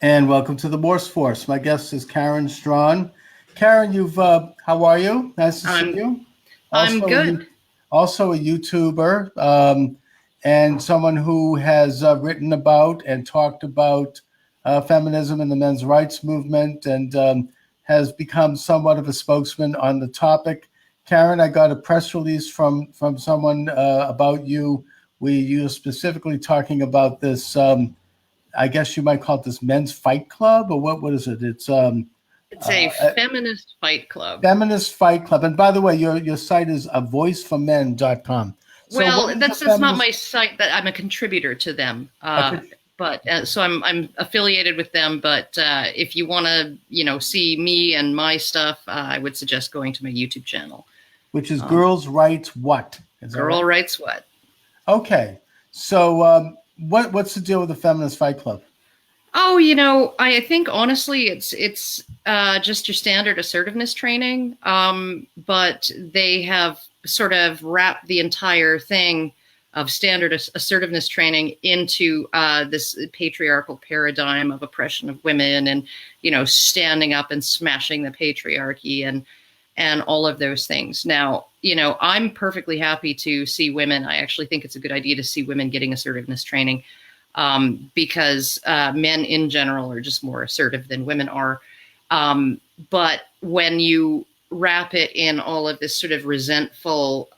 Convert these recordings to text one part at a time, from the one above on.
And welcome to the Morse Force. My guest is Karen Straughan. Karen, how are you? Nice to see I'm you. I'm Also, good. also a YouTuber, and someone who has written about and talked about feminism and the men's rights movement, and has become somewhat of a spokesman on the topic. Karen, I got a press release from someone about you. You specifically talking about this. I guess you might call it this men's fight club, or what is it? It's It's a a feminist fight club. feminist fight club. And by the way, your site is avoiceformen.com. So what Well, is a that's not feminist? my site. That I'm a contributor to them. Okay, But so I'm affiliated with them. But if you want to, see me and my stuff, I would suggest going to my YouTube channel. which is Um, Girls Writes What? Is that Girl right? Writes What? Okay. So what's the deal with the feminist fight club? Oh, I think honestly, it's just your standard assertiveness training. But they have sort of wrapped the entire thing of standard assertiveness training into this patriarchal paradigm of oppression of women, and standing up and smashing the patriarchy and all of those things. Now, I'm perfectly happy to see women. I actually think it's a good idea to see women getting assertiveness training, because men in general are just more assertive than women are. But when you wrap it in all of this sort of resentful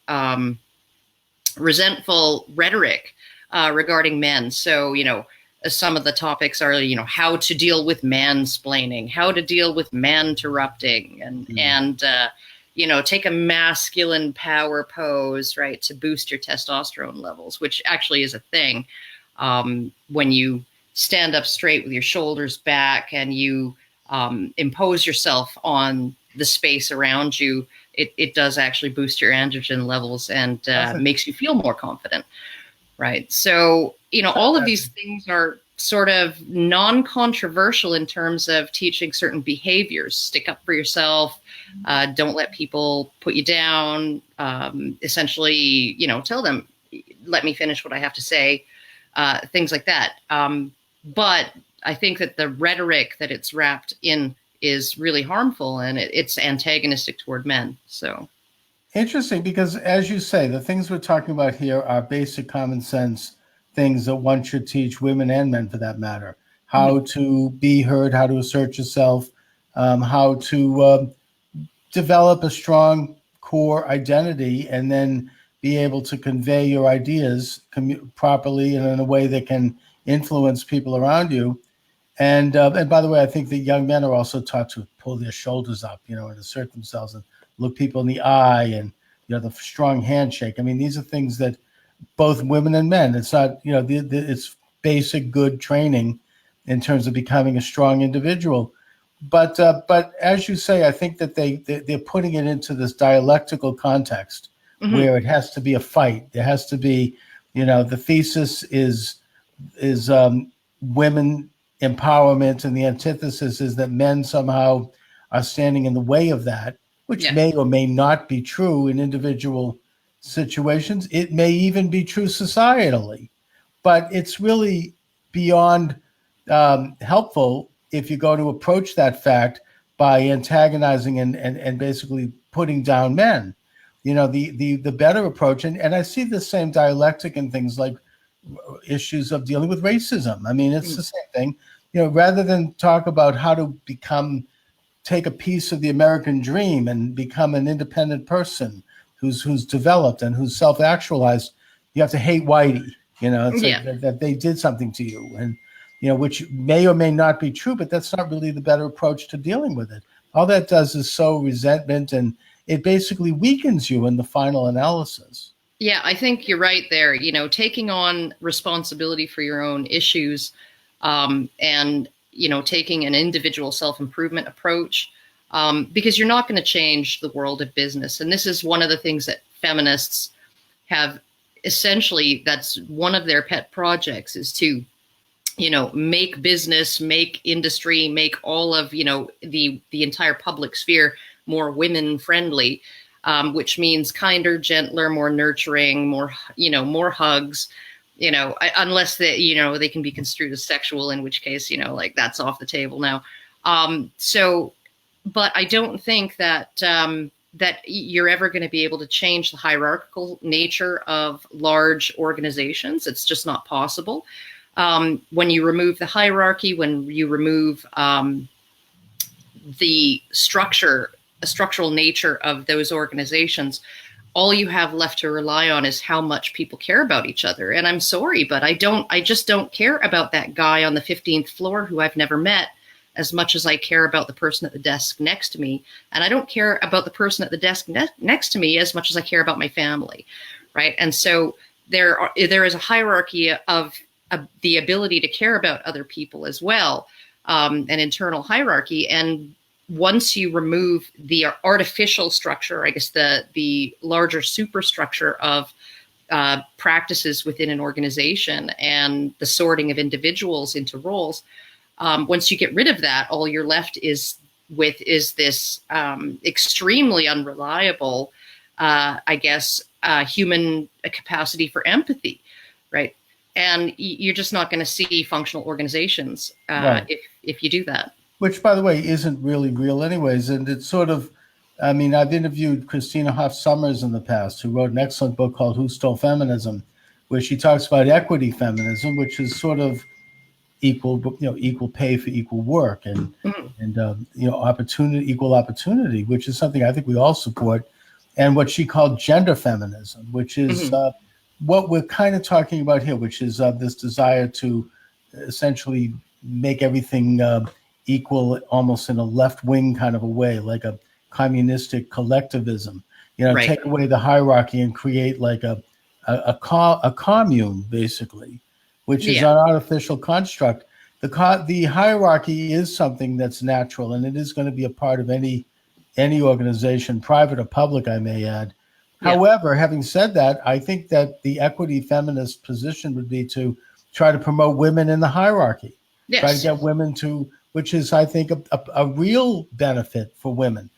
rhetoric regarding men, so some of the topics are how to deal with mansplaining, how to deal with man-interrupting, and take a masculine power pose, right, to boost your testosterone levels, which actually is a thing. When you stand up straight with your shoulders back and you impose yourself on the space around you, it does actually boost your androgen levels and makes you feel more confident, right? So, all of these things are sort of non-controversial in terms of teaching certain behaviors. Stick up for yourself. Don't let people put you down. Essentially, tell them, let me finish what I have to say. Things like that. But I think that the rhetoric that it's wrapped in is really harmful, and it's antagonistic toward men. So Interesting, because as you say, the things we're talking about here are basic common sense things that one should teach women and men, for that matter. How to be heard, how to assert yourself, how to develop a strong core identity, and then be able to convey your ideas properly and in a way that can influence people around you. And by the way, I think that young men are also taught to pull their shoulders up, and assert themselves and look people in the eye, and the strong handshake. I mean, these are things that both women and men. It's not, it's basic good training in terms of becoming a strong individual. But as you say, I think that they're putting it into this dialectical context where it has to be a fight. There has to be, the thesis is women empowerment, and the antithesis is that men somehow are standing in the way of that, which yeah, may or may not be true in individual situations. It may even be true societally, but it's really beyond helpful if you're going to approach that fact by antagonizing and basically putting down men. The better approach, and I see the same dialectic in things like issues of dealing with racism. I mean, it's the same thing. Rather than talk about how to take a piece of the American dream and become an independent person who's developed and who's self-actualized, you have to hate whitey. It's yeah. like that they did something to you, and which may or may not be true, but that's not really the better approach to dealing with it. All that does is sow resentment, and it basically weakens you in the final analysis. Yeah, I think you're right there. Taking on responsibility for your own issues, and taking an individual self-improvement approach, because you're not going to change the world of business. And this is one of the things that feminists have essentially, that's one of their pet projects, is to make business, make industry, make all of the entire public sphere more women friendly, which means kinder, gentler, more nurturing, more hugs, unless they can be construed as sexual, in which case, like that's off the table now. But I don't think that that you're ever going to be able to change the hierarchical nature of large organizations. It's just not possible. When you remove the hierarchy, when you remove the structural nature of those organizations, all you have left to rely on is how much people care about each other. And I'm sorry, but I just don't care about that guy on the 15th floor who I've never met as much as I care about the person at the desk next to me. And I don't care about the person at the desk next to me as much as I care about my family, right? And so there is a hierarchy of the ability to care about other people as well, an internal hierarchy. And once you remove the artificial structure, I guess the larger superstructure of practices within an organization and the sorting of individuals into roles, once you get rid of that, all you're left is this extremely unreliable, human capacity for empathy, right? And you're just not going to see functional organizations Right. if you do that. Which, by the way, isn't really real anyways. And it's sort of, I mean, I've interviewed Christina Hoff Sommers in the past, who wrote an excellent book called Who Stole Feminism, where she talks about equity feminism, which is sort of equal pay for equal work, and equal opportunity, which is something I think we all support, and what she called gender feminism, which is what we're kind of talking about here, which is this desire to essentially make everything equal, almost in a left-wing kind of a way, like a communistic collectivism. Right. Take away the hierarchy and create like a commune, basically, which is an artificial construct. The hierarchy is something that's natural, and it is going to be a part of any organization, private or public, I may add. Yeah. However, having said that, I think that the equity feminist position would be to try to promote women in the hierarchy. Yes. Try to get women to, which is, I think, a real benefit for women.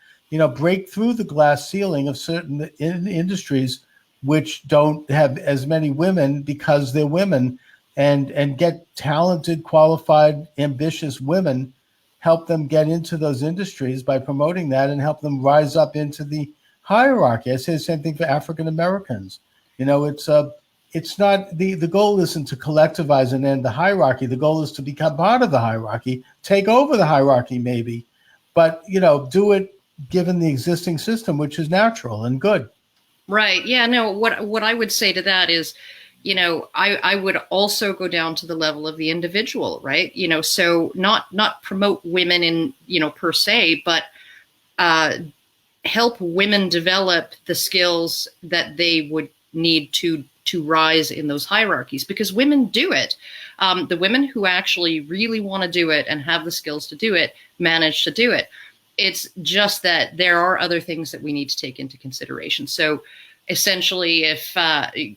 Break through the glass ceiling of certain industries which don't have as many women because they're women, and get talented, qualified, ambitious women, help them get into those industries by promoting that, and help them rise up into the hierarchy. I say the same thing for African Americans. It's not the goal isn't to collectivize and end the hierarchy. The goal is to become part of the hierarchy, take over the hierarchy maybe, but do it given the existing system, which is natural and good. Right. Yeah. No. What I would say to that is, I would also go down to the level of the individual, right? So not promote women in, per se, but help women develop the skills that they would need to rise in those hierarchies, because women do it. The women who actually really want to do it and have the skills to do it manage to do it. It's just that there are other things that we need to take into consideration. So essentially, if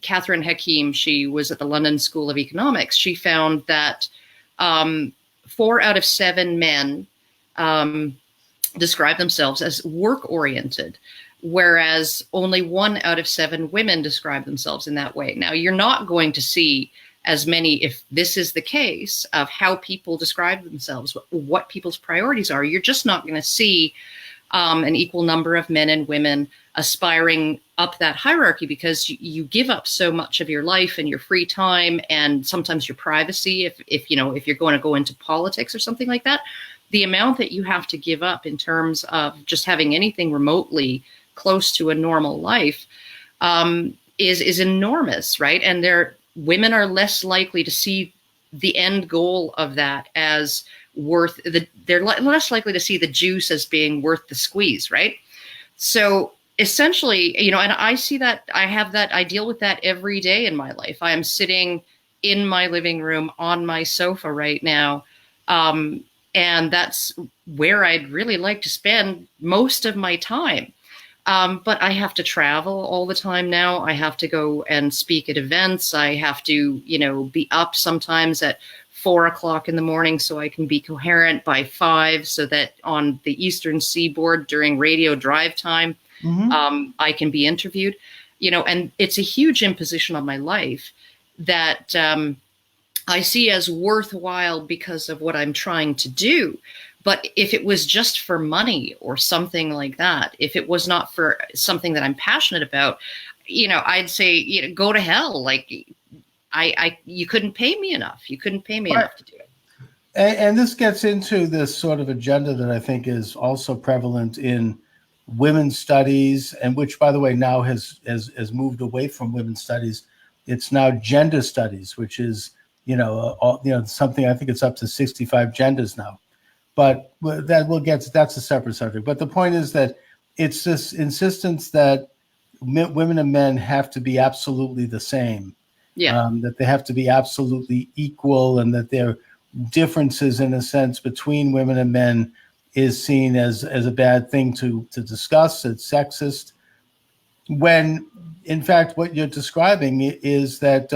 Catherine Hakim, she was at the London School of Economics, she found that 4 out of 7 men describe themselves as work-oriented, whereas only 1 out of 7 women describe themselves in that way. Now, you're not going to see as many, if this is the case, of how people describe themselves, what people's priorities are. You're just not going to see an equal number of men and women aspiring up that hierarchy, because you give up so much of your life and your free time, and sometimes your privacy. If you're going to go into politics or something like that, the amount that you have to give up in terms of just having anything remotely close to a normal life is enormous, right? And women are less likely to see the end goal of that as worth they're less likely to see the juice as being worth the squeeze, right? So essentially, and I see that, I deal with that every day in my life. I am sitting in my living room on my sofa right now, and that's where I'd really like to spend most of my time. But I have to travel all the time now. I have to go and speak at events. I have to, be up sometimes at 4 o'clock in the morning so I can be coherent by 5, so that on the Eastern Seaboard during radio drive time, I can be interviewed, and it's a huge imposition on my life, that I see as worthwhile because of what I'm trying to do. But if it was just for money or something like that, if it was not for something that I'm passionate about, I'd say, go to hell. Like you couldn't pay me enough. You couldn't pay me enough to do it. And this gets into this sort of agenda that I think is also prevalent in women's studies, and which, by the way, now has moved away from women's studies. It's now gender studies, which is something, I think it's up to 65 genders now. But that's a separate subject. But the point is that it's this insistence that women and men have to be absolutely the same. Yeah. That they have to be absolutely equal, and that there are differences, in a sense, between women and men is seen as a bad thing to discuss. It's sexist. When, in fact, what you're describing is that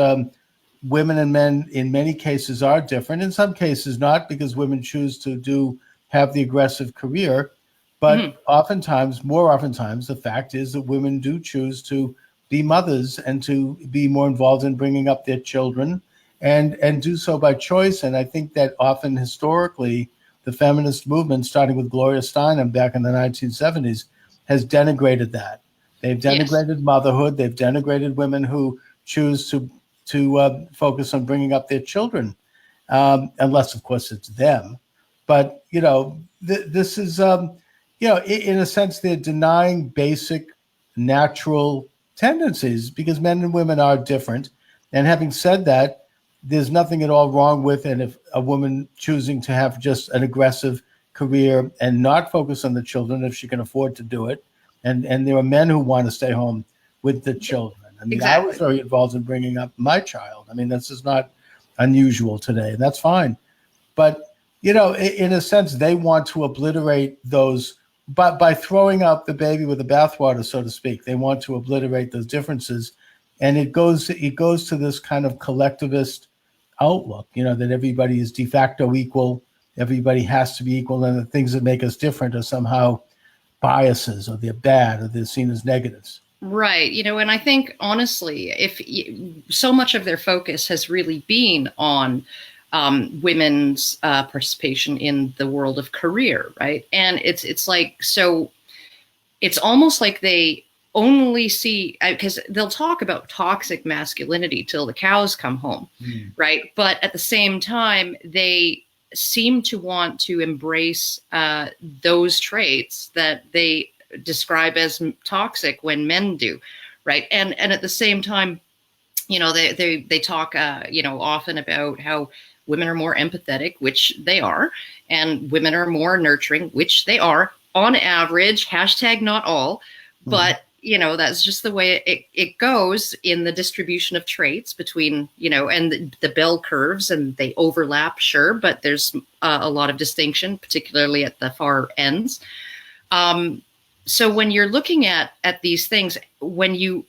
women and men in many cases are different. In some cases not, because women choose to have the aggressive career. But more oftentimes, the fact is that women do choose to be mothers and to be more involved in bringing up their children, and do so by choice. And I think that often historically, the feminist movement, starting with Gloria Steinem back in the 1970s, has denigrated that. They've denigrated motherhood. They've denigrated women who choose to focus on bringing up their children, unless, of course, it's them. But, this is, in a sense, they're denying basic natural tendencies, because men and women are different. And having said that, there's nothing at all wrong with, and if a woman choosing to have just an aggressive career and not focus on the children, if she can afford to do it. And there are men who want to stay home with the children. I mean, exactly. I was very involved in bringing up my child. I mean, this is not unusual today, and that's fine. But, in a sense, they want to obliterate those, but by throwing out the baby with the bathwater, so to speak. They want to obliterate those differences. And it goes to this kind of collectivist outlook, that everybody is de facto equal, everybody has to be equal, and the things that make us different are somehow biases, or they're bad, or they're seen as negatives. Right. And I think, honestly, if so much of their focus has really been on women's participation in the world of career, right? And it's like, so it's almost like they only see, because they'll talk about toxic masculinity till the cows come home, right? But at the same time, they seem to want to embrace those traits that they describe as toxic when men do, right? And at the same time, they talk often about how women are more empathetic, which they are, and women are more nurturing, which they are on average, hashtag not all, but that's just the way it goes in the distribution of traits between, and the bell curves, and they overlap, sure, but there's a lot of distinction, particularly at the far ends. So when you're looking at these things, they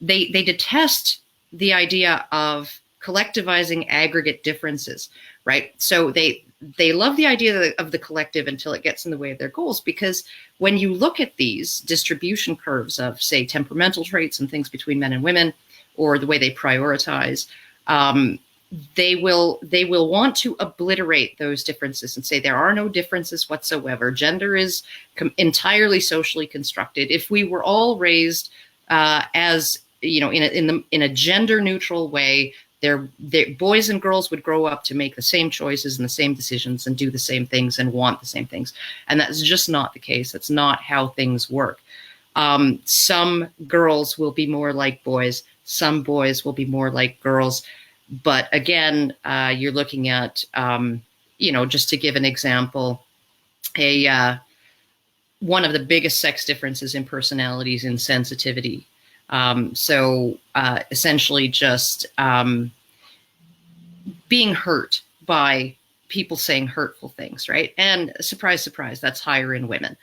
detest the idea of collectivizing aggregate differences, right? So they love the idea of the collective until it gets in the way of their goals, because when you look at these distribution curves of, say, temperamental traits and things between men and women, or the way they prioritize, they will want to obliterate those differences and say there are no differences whatsoever. Gender is entirely socially constructed. If we were all raised as in a gender neutral way, their boys and girls would grow up to make the same choices and the same decisions and do the same things and want the same things. And that's just not the case. That's not how things work. Some girls will be more like boys. Some boys will be more like girls. But again, you're looking at, just to give an example, one of the biggest sex differences in personalities in sensitivity. Essentially just being hurt by people saying hurtful things, right? And surprise, surprise, that's higher in women.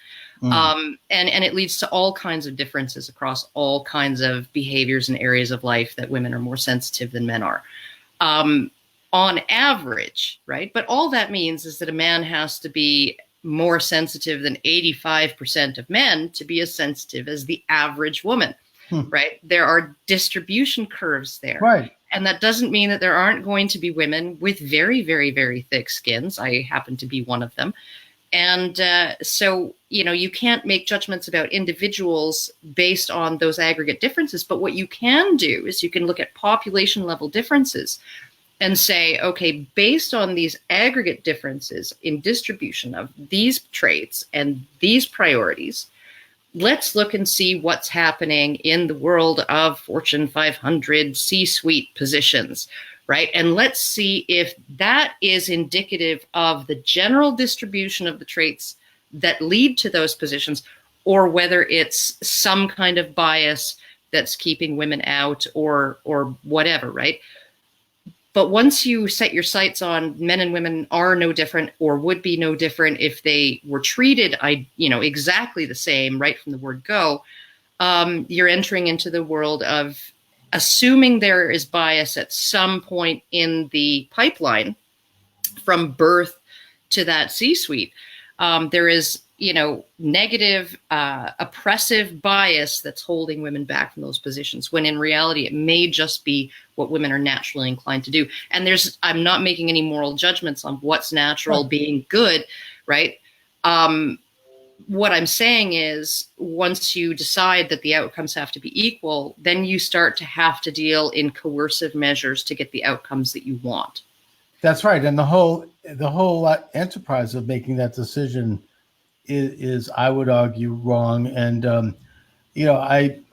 And it leads to all kinds of differences across all kinds of behaviors and areas of life that women are more sensitive than men are. On average, right? But all that means is that a man has to be more sensitive than 85% of men to be as sensitive as the average woman. Right. There are distribution curves there. Right. And that doesn't mean that there aren't going to be women with very, very, very thick skins. I happen to be one of them. And so, you can't make judgments about individuals based on those aggregate differences. But what you can do is you can look at population level differences and say, okay, based on these aggregate differences in distribution of these traits and these priorities, let's look and see what's happening in the world of Fortune 500 C-suite positions, right? And let's see if that is indicative of the general distribution of the traits that lead to those positions, or whether it's some kind of bias that's keeping women out or whatever, right? But once you set your sights on men and women are no different or would be no different if they were treated, exactly the same right from the word go, you're entering into the world of assuming there is bias at some point in the pipeline from birth to that C-suite. There is, negative, oppressive bias that's holding women back from those positions, when in reality, it may just be what women are naturally inclined to do. And I'm not making any moral judgments on what's natural being good, right? What I'm saying is, once you decide that the outcomes have to be equal, then you start to have to deal in coercive measures to get the outcomes that you want. That's right. And the whole enterprise of making that decision is I would argue, wrong. And,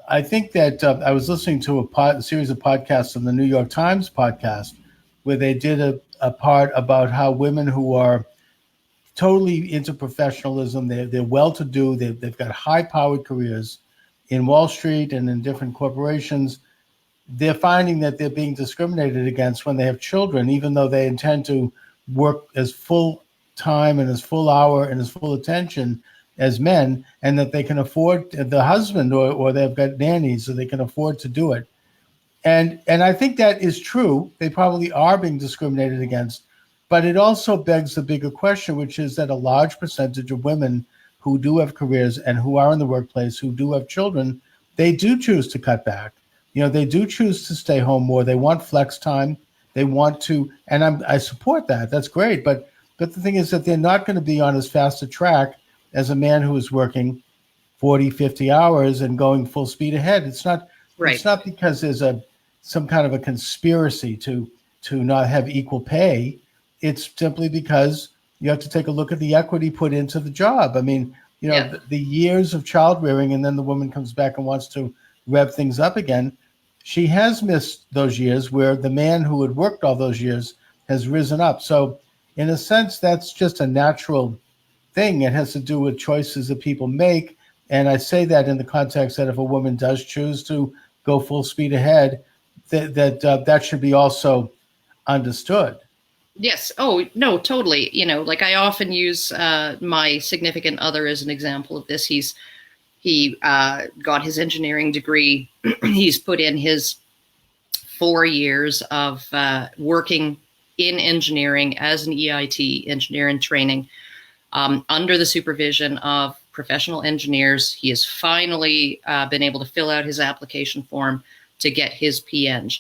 I think that I was listening to a series of podcasts on the New York Times podcast, where they did a part about how women who are totally into professionalism, they're well-to-do, they've got high-powered careers in Wall Street and in different corporations, they're finding that they're being discriminated against when they have children, even though they intend to work as full time and as full hour and as full attention as men, and that they can afford the husband, or they've got nannies, so they can afford to do it. And I think that is true. They probably are being discriminated against, but it also begs the bigger question, which is that a large percentage of women who do have careers and who are in the workplace, who do have children, they do choose to cut back. They do choose to stay home more. They want flex time. They want to, and I support that. That's great. But the thing is that they're not going to be on as fast a track as a man who is working 40, 50 hours and going full speed ahead. It's not right. It's not because there's some kind of a conspiracy to not have equal pay. It's simply because you have to take a look at the equity put into the job. I mean, the years of child rearing, and then the woman comes back and wants to rev things up again. She has missed those years where the man who had worked all those years has risen up. So in a sense, that's just a natural thing. It has to do with choices that people make. And I say that in the context that if a woman does choose to go full speed ahead, that should be also understood. Yes. Oh, no, totally. Like I often use my significant other as an example of this. He got his engineering degree. He's put in his 4 years of working in engineering as an EIT, engineer in training, under the supervision of professional engineers. He has finally been able to fill out his application form to get his PEng.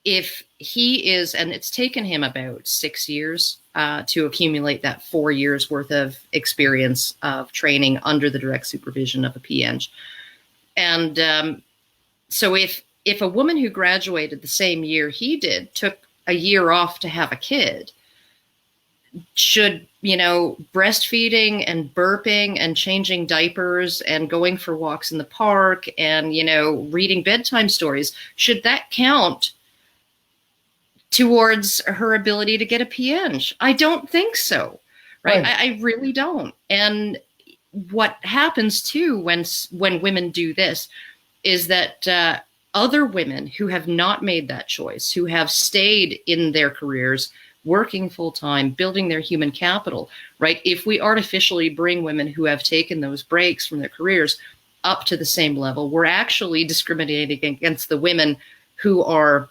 If he is, and it's taken him about 6 years to accumulate that 4 years worth of experience of training under the direct supervision of a PEng. And so if a woman who graduated the same year he did took a year off to have a kid, should, breastfeeding and burping and changing diapers and going for walks in the park and, reading bedtime stories, should that count towards her ability to get a PEng? I don't think so, right? I really don't. And what happens too when women do this is that other women who have not made that choice, who have stayed in their careers, working full time, building their human capital, right? If we artificially bring women who have taken those breaks from their careers up to the same level, we're actually discriminating against the women who are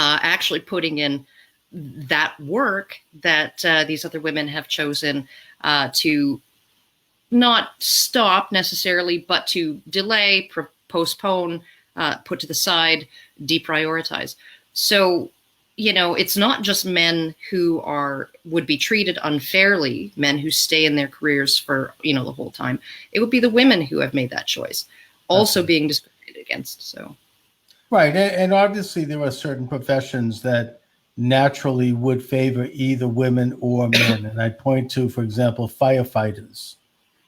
actually putting in that work that these other women have chosen to not stop necessarily, but to delay, postpone, put to the side, deprioritize. So, it's not just men who would be treated unfairly, men who stay in their careers for, the whole time. It would be the women who have made that choice, also being discriminated against. So. Right. And obviously there are certain professions that naturally would favor either women or men. And I point to, for example, firefighters,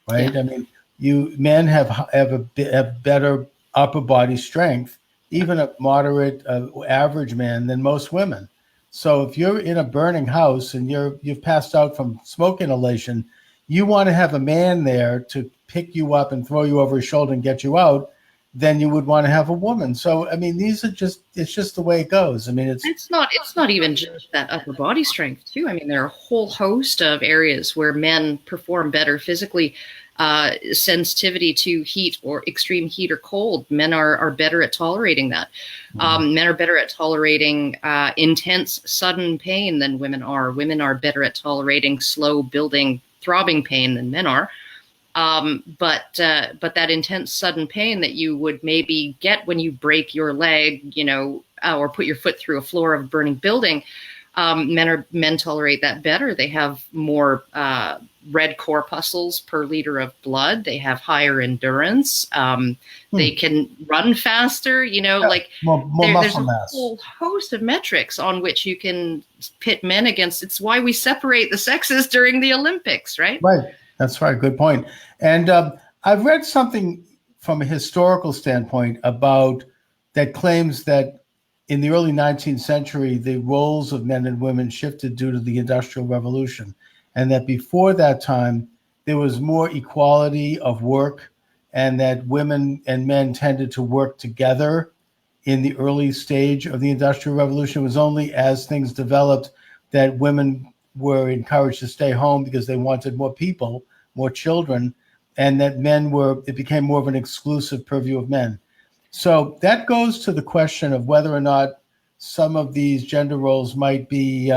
right? Yeah. I mean, men have better upper body strength, even a moderate average man, than most women. So if you're in a burning house and you've passed out from smoke inhalation, you want to have a man there to pick you up and throw you over his shoulder and get you out, then you would want to have a woman. So, I mean, it's just the way it goes. I mean, it's not even just that upper body strength too. I mean, there are a whole host of areas where men perform better physically. Sensitivity to heat or extreme heat or cold. Men are better at tolerating that. Men are better at tolerating intense, sudden pain than women are. Women are better at tolerating slow building, throbbing pain than men are. But that intense sudden pain that you would maybe get when you break your leg, or put your foot through a floor of a burning building, men tolerate that better. They have more red corpuscles per liter of blood. They have higher endurance. They can run faster. more there's muscle a mass. whole host of metrics on which you can pit men against. It's why we separate the sexes during the Olympics, right? Right. That's right. Good point. And I've read something from a historical standpoint about that claims that in the early 19th century, the roles of men and women shifted due to the Industrial Revolution, and that before that time, there was more equality of work, and that women and men tended to work together in the early stage of the Industrial Revolution. It was only as things developed that women were encouraged to stay home because they wanted more people, more children, and that it became more of an exclusive purview of men. So that goes to the question of whether or not some of these gender roles might be,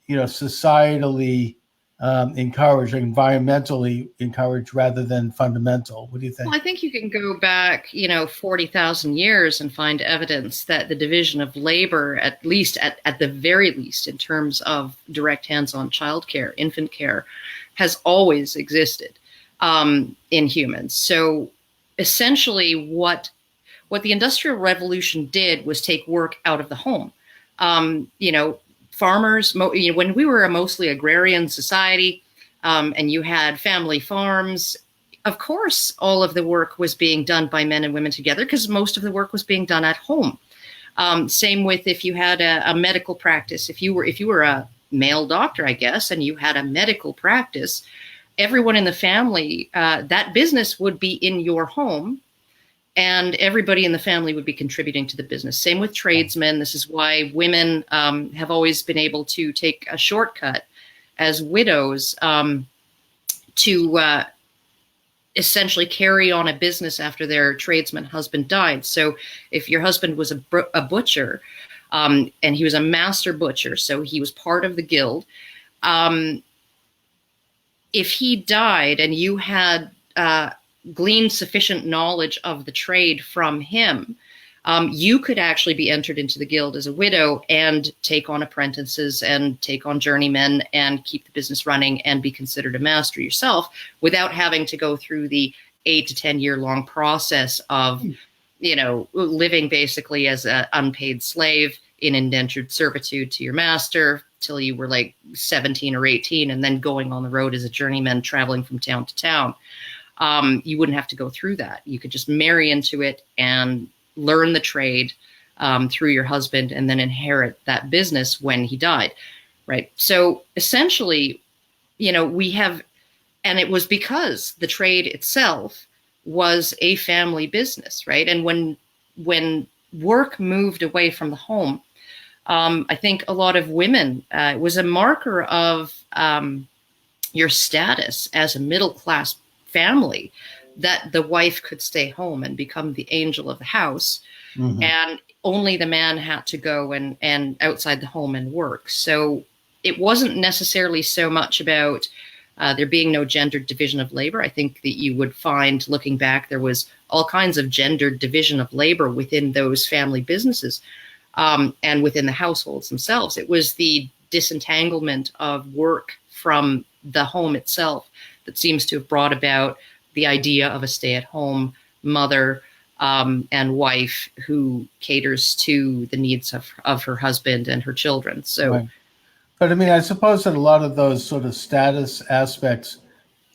societally encouraged, or environmentally encouraged rather than fundamental. What do you think? Well, I think you can go back, 40,000 years and find evidence that the division of labor, at the very least, in terms of direct hands-on childcare, infant care, has always existed in humans. So essentially what the Industrial Revolution did was take work out of the home. Farmers, when we were a mostly agrarian society, and you had family farms, of course, all of the work was being done by men and women together because most of the work was being done at home. Same with if you had a medical practice. If you were a male doctor, I guess, and you had a medical practice, everyone in the family, that business would be in your home, and everybody in the family would be contributing to the business. Same with tradesmen. This is why women have always been able to take a shortcut as widows to essentially carry on a business after their tradesman husband died. So if your husband was a butcher, and he was a master butcher, so he was part of the guild, if he died and you had gleaned sufficient knowledge of the trade from him, you could actually be entered into the guild as a widow and take on apprentices and take on journeymen and keep the business running and be considered a master yourself without having to go through the 8 to 10 year long process of, living basically as an unpaid slave in indentured servitude to your master till you were like 17 or 18 and then going on the road as a journeyman traveling from town to town. You wouldn't have to go through that. You could just marry into it and learn the trade through your husband and then inherit that business when he died, right? So essentially, we have, and it was because the trade itself was a family business, right? And when work moved away from the home, I think a lot of women, it was a marker of your status as a middle-class family that the wife could stay home and become the angel of the house. Mm-hmm. And only the man had to go and outside the home and work. So it wasn't necessarily so much about there being no gendered division of labor, I think that you would find, looking back, there was all kinds of gendered division of labor within those family businesses, and within the households themselves. It was the disentanglement of work from the home itself that seems to have brought about the idea of a stay-at-home mother and wife who caters to the needs of her husband and her children. So, right. But I mean, I suppose that a lot of those sort of status aspects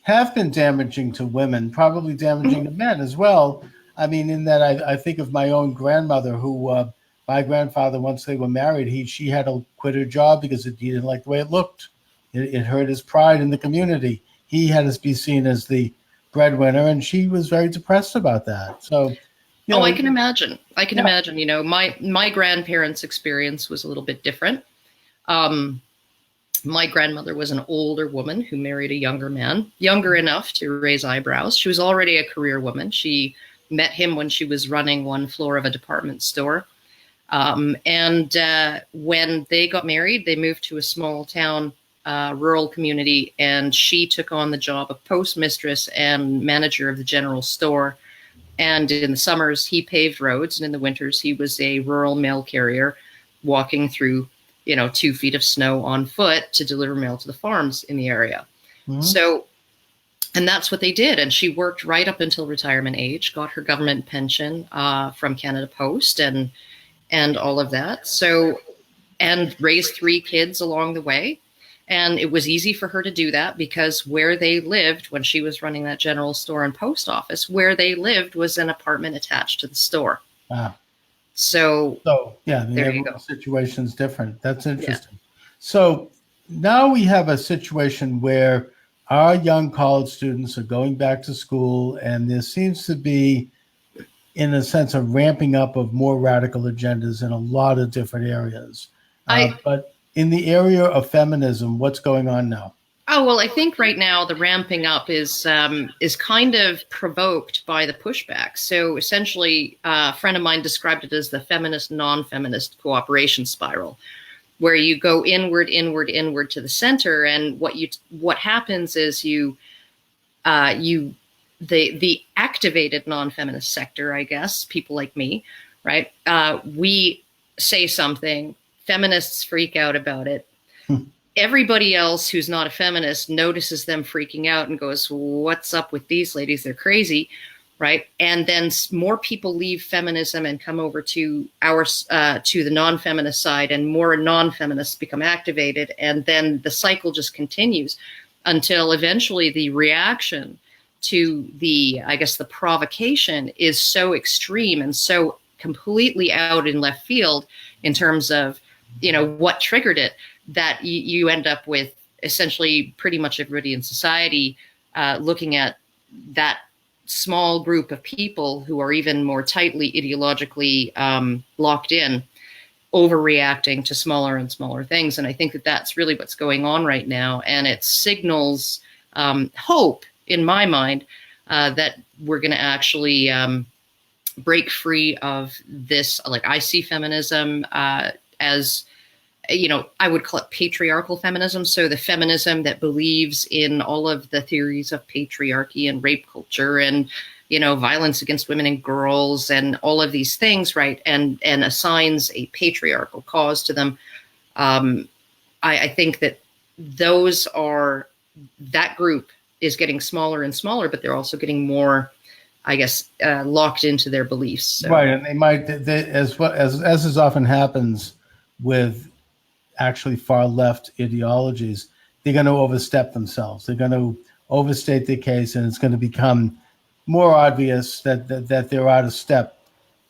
have been damaging to women, probably damaging to men as well. I mean, in that I think of my own grandmother, who my grandfather, once they were married, she had to quit her job because he didn't like the way it looked. It hurt his pride in the community. He had to be seen as the breadwinner, and she was very depressed about that. So, I can imagine. I can imagine. You know, my grandparents' experience was a little bit different. My grandmother was an older woman who married a younger man, younger enough to raise eyebrows. She was already a career woman. She met him when she was running one floor of a department store. And when they got married, they moved to a small town, rural community, and she took on the job of postmistress and manager of the general store. And in the summers, he paved roads, and in the winters, he was a rural mail carrier walking through 2 feet of snow on foot to deliver mail to the farms in the area. Mm-hmm. So, and that's what they did. And she worked right up until retirement age, got her government pension from Canada Post and all of that. So, and raised 3 kids along the way. And it was easy for her to do that because where they lived, when she was running that general store and post office, where they lived was an apartment attached to the store. Wow. So yeah, there you go. The situation's different. That's interesting. Yeah. So now we have a situation where our young college students are going back to school, and there seems to be, in a sense, a ramping up of more radical agendas in a lot of different areas. But in the area of feminism, what's going on now? Oh, well, I think right now the ramping up is kind of provoked by the pushback. So essentially, a friend of mine described it as the feminist, non-feminist cooperation spiral, where you go inward, inward, inward to the center. And what happens is the activated non-feminist sector, I guess, people like me, right? We say something, feminists freak out about it. Everybody else who's not a feminist notices them freaking out and goes, what's up with these ladies? They're crazy, right? And then more people leave feminism and come over to to the non-feminist side, and more non-feminists become activated. And then the cycle just continues until eventually the reaction to the provocation is so extreme and so completely out in left field in terms of, what triggered it, that you end up with essentially pretty much everybody in society looking at that small group of people who are even more tightly ideologically locked in, overreacting to smaller and smaller things. And I think that that's really what's going on right now. And it signals hope, in my mind, that we're going to actually break free of this. Like, I see feminism as, I would call it patriarchal feminism. So the feminism that believes in all of the theories of patriarchy and rape culture and, violence against women and girls and all of these things, right? And assigns a patriarchal cause to them. I think that that group is getting smaller and smaller, but they're also getting more, locked into their beliefs. So. Right, and they might, as is often happens with actually far left ideologies, they're going to overstep themselves. They're going to overstate their case, and it's going to become more obvious that they're out of step.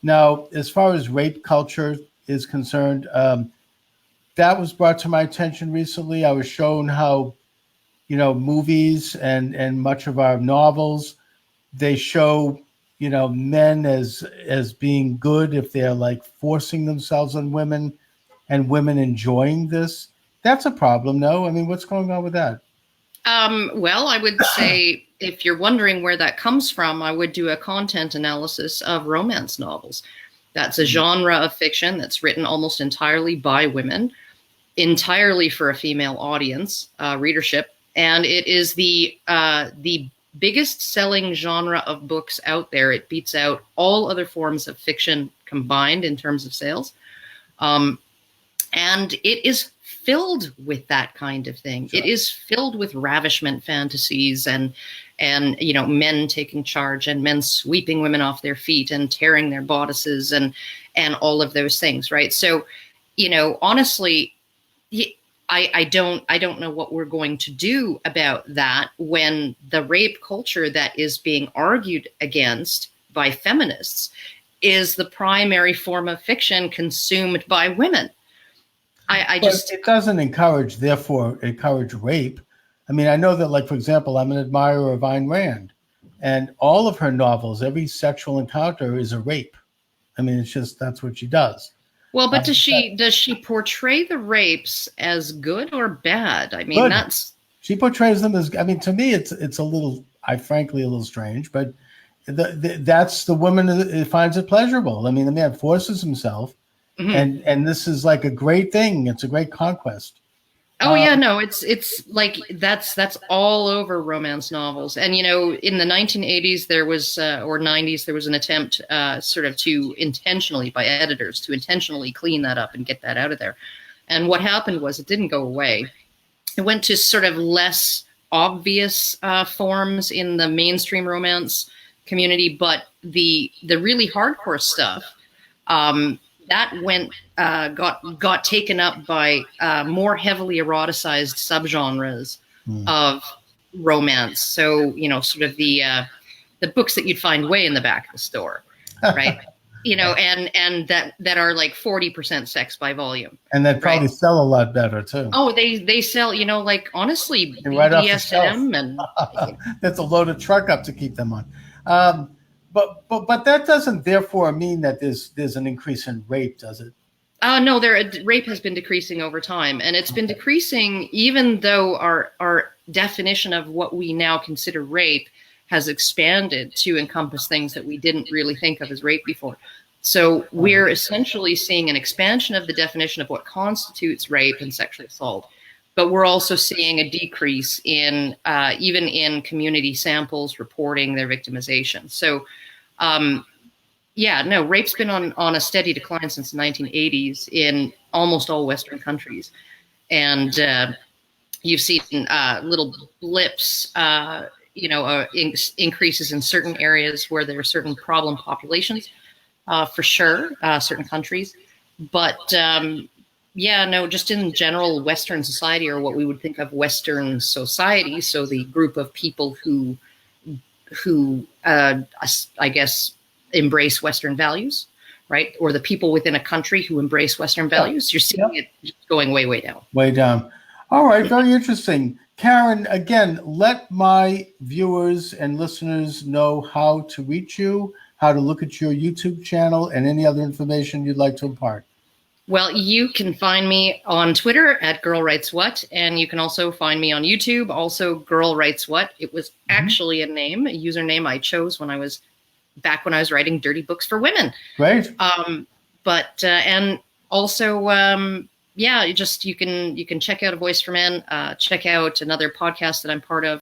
Now, as far as rape culture is concerned, that was brought to my attention recently. I was shown how, movies and much of our novels, they show, men as being good if they're like forcing themselves on women, and women enjoying this. That's a problem, no? I mean, what's going on with that? Well, I would say if you're wondering where that comes from, I would do a content analysis of romance novels. That's a genre of fiction that's written almost entirely by women, entirely for a female audience, readership, and it is the biggest selling genre of books out there. It beats out all other forms of fiction combined in terms of sales. And it is filled with that kind of thing. Sure. It is filled with ravishment fantasies and men taking charge and men sweeping women off their feet and tearing their bodices and all of those things, right? So, honestly, I don't know what we're going to do about that when the rape culture that is being argued against by feminists is the primary form of fiction consumed by women. It doesn't encourage rape. I mean, I know that, like, for example, I'm an admirer of Ayn Rand, and all of her novels, every sexual encounter is a rape. I mean, it's just, that's what she does. Well, but does she portray the rapes as good or bad? I mean, good. She portrays them as, I mean, to me, it's frankly a little strange, but that's the woman who finds it pleasurable. I mean, the man forces himself. Mm-hmm. And this is like a great thing. It's a great conquest. Oh yeah, no, it's like that's all over romance novels. And in the 1980s there was or 90s there was an attempt sort of to intentionally, by editors, to intentionally clean that up and get that out of there. And what happened was it didn't go away. It went to sort of less obvious forms in the mainstream romance community, but the really hardcore stuff that got taken up by more heavily eroticized subgenres of romance. So, sort of the books that you'd find way in the back of the store, right? And that are like 40% sex by volume. And that probably sell a lot better too. Oh, they sell, like, honestly, right BDSM and that's a loaded truck up to keep them on. But that doesn't therefore mean that there's an increase in rape, does it? No, rape has been decreasing over time, and it's been decreasing even though our definition of what we now consider rape has expanded to encompass things that we didn't really think of as rape before. So we're essentially seeing an expansion of the definition of what constitutes rape and sexual assault. But we're also seeing a decrease in even in community samples reporting their victimization. So, rape's been on a steady decline since the 1980s in almost all Western countries. And you've seen little blips, increases in certain areas where there are certain problem populations, for sure, certain countries. But just in general, Western society, or what we would think of Western society, so the group of people who I guess embrace Western values, right? Or the people within a country who embrace Western values, you're seeing it just going way, way down. Way down. All right, very interesting. Karen, again, let my viewers and listeners know how to reach you, how to look at your YouTube channel, and any other information you'd like to impart. Well, you can find me on Twitter at GirlWritesWhat, and you can also find me on YouTube, also GirlWritesWhat. It was actually a username I chose when I was writing dirty books for women. Great. And also, you can check out A Voice for Men, check out another podcast that I'm part of.